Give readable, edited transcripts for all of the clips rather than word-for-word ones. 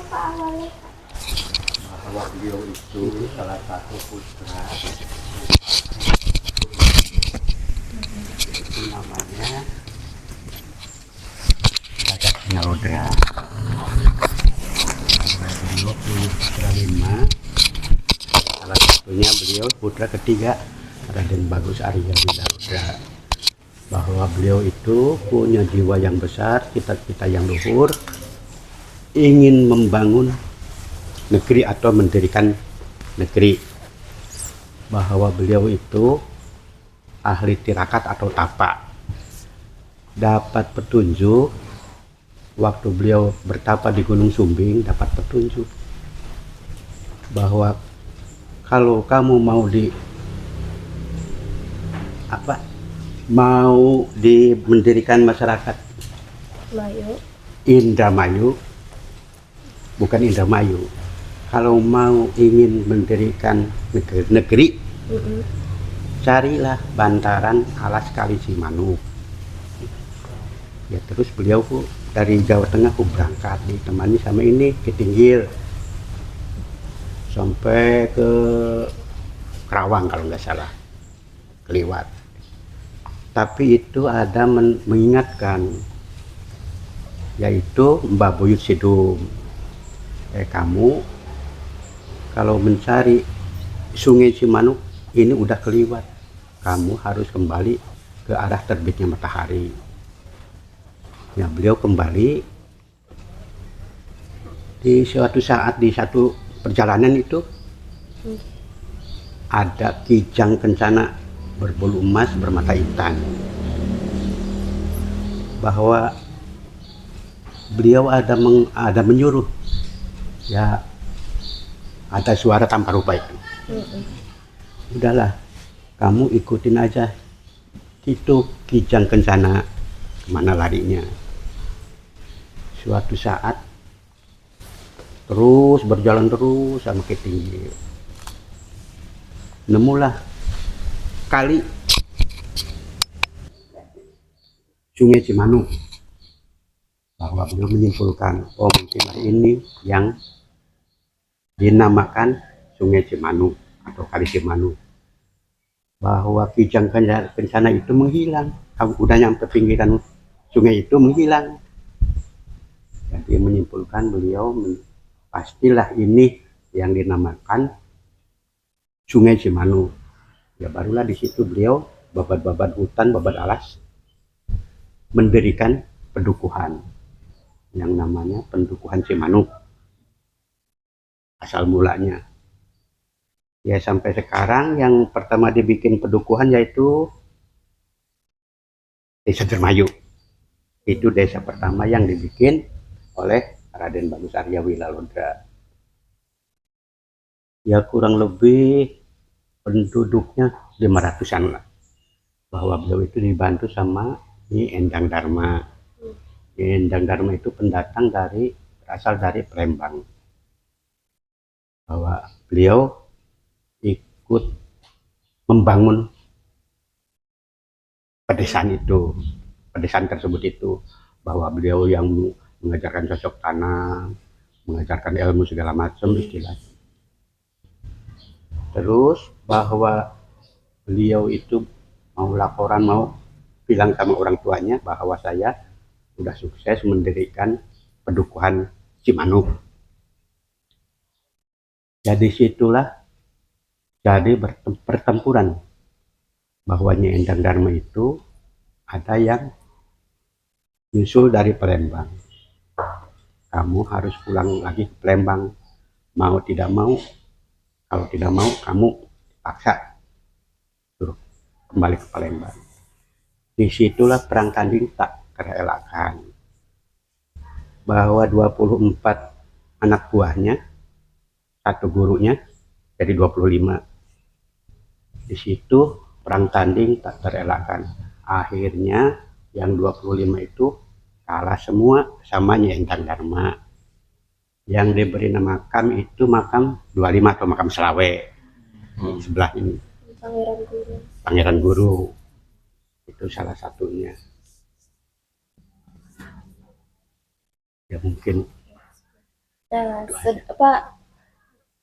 bahwa beliau itu salah satu putra itu namanya Gajah Nyalodra. Beliau punya putra 5, salah satunya beliau putra ketiga Raden Bagus Arya Winalodra. Bahwa beliau itu punya jiwa yang besar, cita-cita yang luhur, ingin membangun negeri atau mendirikan negeri. Bahwa beliau itu ahli tirakat atau tapa. Dapat petunjuk waktu beliau bertapa di Gunung Sumbing, dapat petunjuk bahwa kalau kamu mau mendirikan masyarakat Indramayu, bukan Indramayu, kalau mau ingin mendirikan negeri, carilah bantaran alas Kali Cimanuk. Ya terus beliau dari Jawa Tengah berangkat ditemani sama ini ke Tinggil sampai ke Kerawang kalau nggak salah, kelewat. Tapi itu ada mengingatkan, yaitu Mbah Buyut Sidum, kamu kalau mencari Sungai Cimanuk ini udah kelewat, kamu harus kembali ke arah terbitnya matahari. Ya beliau kembali. Di suatu saat di satu perjalanan itu ada kijang kencana berbulu emas bermata intan, bahwa beliau ada menyuruh, ya ada suara tanpa rupa itu, udahlah kamu ikutin aja itu kijang kencana, kemana larinya. Suatu saat terus berjalan terus sama ke tinggi, nemulah kali Sungai Cimanuk. Bahwa beliau menyimpulkan, oh mungkin ini yang dinamakan Sungai Cimanuk atau Kali Cimanuk. Bahwa kijang kencana itu menghilang, kamu udah nyampe pinggiran sungai itu menghilang. Jadi menyimpulkan beliau pastilah ini yang dinamakan Sungai Cimanuk. Ya barulah di situ beliau babat-babat hutan, babat alas, mendirikan pendukuhan yang namanya Pendukuhan Cimanuk. Asal mulanya. Ya sampai sekarang yang pertama dibikin pendukuhan yaitu Desa Dermayu. Itu desa pertama yang dibikin oleh Raden Bagus Arya Winalodra. Ya kurang lebih penduduknya 500-an lah. Bahwa beliau itu dibantu sama Nyi Endang Dharma. Nyi Endang Dharma itu pendatang berasal dari Palembang. Bahwa beliau ikut membangun pedesaan tersebut itu, bahwa beliau yang mengajarkan cocok tanam, mengajarkan ilmu segala macam istilahnya. Terus bahwa beliau itu mau laporan, mau bilang sama orang tuanya bahwa saya sudah sukses mendirikan Pendukuhan Cimanuk. Jadi situlah jadi pertempuran, bahwa Nyi Endang Dharma itu ada yang nyusul dari Palembang. Kamu harus pulang lagi ke Palembang, mau tidak mau. Kalau tidak mau kamu paksa suruh kembali ke Palembang. Disitulah perang tanding tak terelakkan, bahwa 24 anak buahnya, satu gurunya, jadi 25. Di situ perang tanding tak terelakkan. Akhirnya yang 25 itu kalah semua sama Nyi Endang Dharma. Yang diberi nama makam itu makam 25 atau makam Selawe. Sebelah ini Pangeran Guru itu salah satunya. Ya mungkin Nah, apa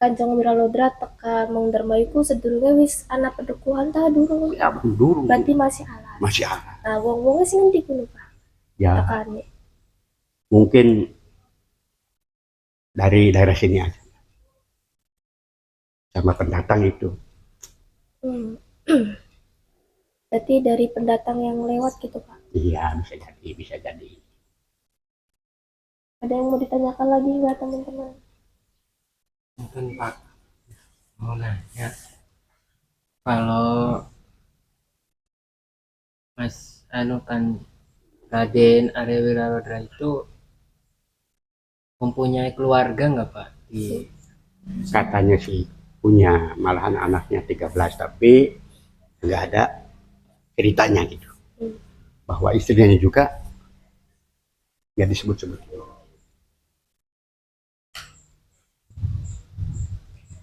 Kanjeng Wiralodra teka Mang Darma iku sedurunge wis ana pedekuhan ta durung? Ya dulu Berarti masih alas. masih ada. Nah, wong-wongnya sing ngendi kuwi, Pak? Ya Tekane. mungkin dari daerah sini aja sama pendatang itu. Hmm. Berarti dari pendatang yang lewat gitu, Pak. Iya bisa jadi, bisa jadi. Ada yang mau ditanyakan lagi nggak teman-teman? Mungkin Pak mau nanya, kalau Mas anu kan Raden Arya Wiralodra itu mempunyai keluarga nggak Pak? Katanya sih punya, malahan anaknya 13 tapi nggak ada ceritanya gitu. Hmm. Bahwa istrinya juga nggak disebut-sebut.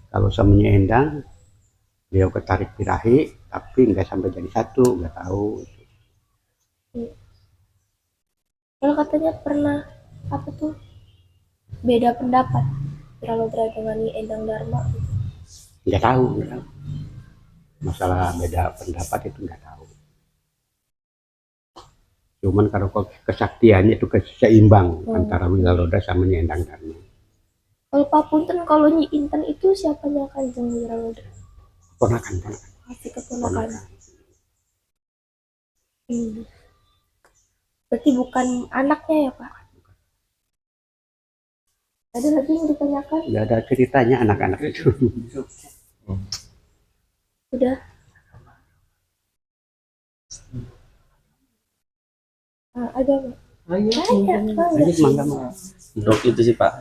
Kalau suaminya Endang, beliau ketarik birahi tapi nggak sampai jadi satu, nggak tahu. Hmm. Kalau katanya pernah apa tuh beda pendapat Wiralodra dengan Nyi Endang Dharma. Nggak tahu, nggak tahu. Masalah beda pendapat itu nggak tahu. Cuman kalau kesaktiannya itu seimbang antara Wiralodra sama Nyi Endang Dharma. Kalau Pak Punten, kalau Nyi Inten itu siapanya Kanjeng Wiralodra? Ponakan, ponakan, Masih keponakan. ponakan. Hmm. Berarti bukan anaknya ya, Pak? Ada lagi yang ditanyakan? Nggak ada ceritanya anak-anak itu. Udah. Nah, ada nggak? Banyak banget. Lanjut, mangga, mangga. Untuk itu sih Pak,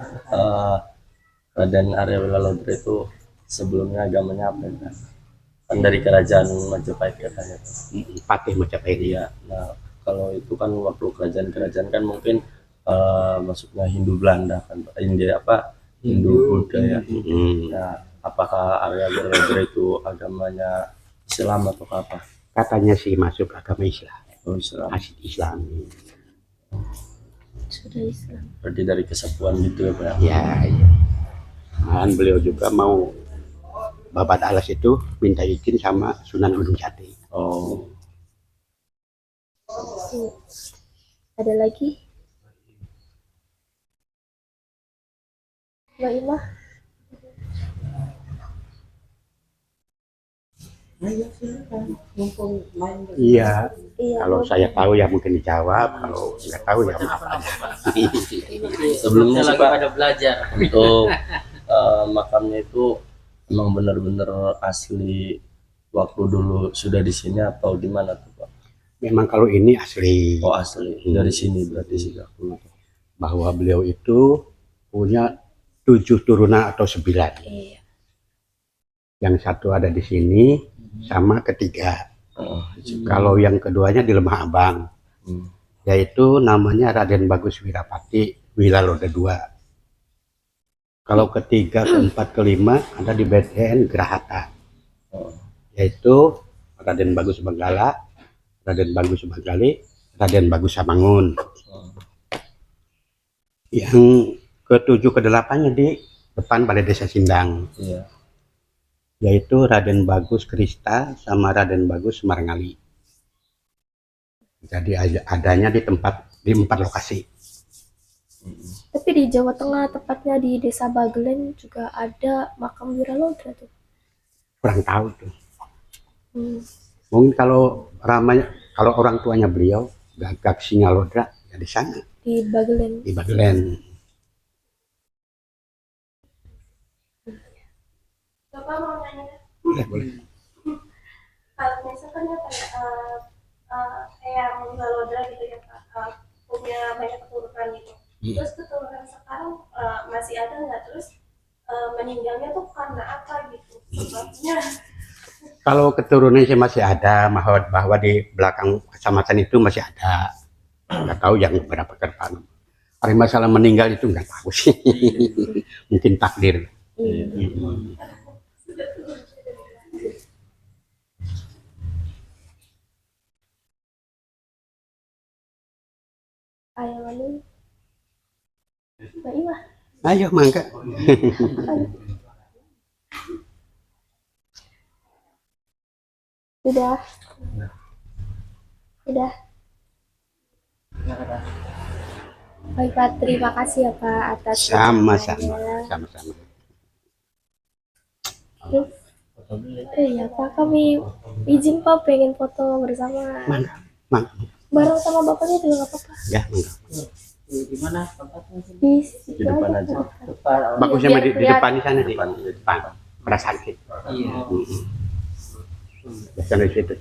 Raden Arya Wiralodra itu sebelumnya agamanya apa ya Pak? Kan dari kerajaan Majapahit katanya. Patih Majapahit. Iya. Nah kalau itu kan waktu kerajaan-kerajaan kan mungkin masuknya Hindu Belanda kan, India apa Hindu Buddha ya. Nah apakah Arya Wiralodra itu agamanya Islam atau apa? Katanya sih masuk agama Islam. Oh Islam. Asid Islam. Sudah Islam. Berarti dari kesatuan gitu ya Pak? Ya, iya. Malahan beliau juga mau babat alas itu minta izin sama Sunan Gunung Jati. Oh. Ada lagi? Mbak Ima? Iya, Iya. kalau saya tahu ya mungkin dijawab, kalau nggak tahu ya maaf aja. Sebelumnya sih Lagi Pak, pada belajar. untuk makamnya itu emang benar-benar asli waktu dulu sudah di sini atau di mana tuh Pak? Memang kalau ini asli. Oh asli dari sini berarti sih Kak. Bahwa beliau itu punya 7 turunan atau 9. Iya. Yang satu ada di sini, sama ketiga. Kalau yang keduanya di Lemah Abang, yaitu namanya Raden Bagus Wirapati Wiralodra II. Kalau ketiga, keempat, kelima ada di BTN Gerahata, yaitu Raden Bagus Benggala, Raden Bagus Banggali, Raden Bagus Samangun. Yang ketujuh kedelapannya di depan Balai Desa Sindang. Iya. Yaitu Raden Bagus Krista sama Raden Bagus Marangali. Jadi adanya di 4 lokasi. Tapi di Jawa Tengah, tepatnya di Desa Bagelen juga ada makam Wiralodra tuh. Kurang tahu tuh. Mungkin kalau ramanya, kalau orang tuanya beliau Gagak Singalodra ya di sana. Di Bagelen. Di Bagelen. Bapak mau nanya? Boleh, boleh. Kalau misalkan ya kayak Wiralodra gitu ya Pak, punya banyak keturunan gitu. Terus keturunan sekarang masih ada nggak? Terus meninggalnya tuh karena apa gitu sebabnya? Kalau keturunan sih masih ada, bahwa di belakang kecamatan itu masih ada. Nggak tahu yang berapa ke depan. Hari masalah meninggal itu nggak tahu sih. Mungkin takdir. Ayo lalu Mbak Iwa. Ayo mangga. Udah. Baik Pak, terima kasih ya Pak atas Sama-sama. percakapannya. Sama-sama. Terus, iya Pak, kami izin Pak pengen foto bersama. Mangga. Mangga. Bareng sama bapaknya juga nggak apa-apa. Ya, mangga. Di mana tempatnya? Di Di depan aja. Pak. Depan. Bagusnya biar di kelihatan. depan di sana di Depan. depan. Perasaan kita. Iya. Biasanya di situ.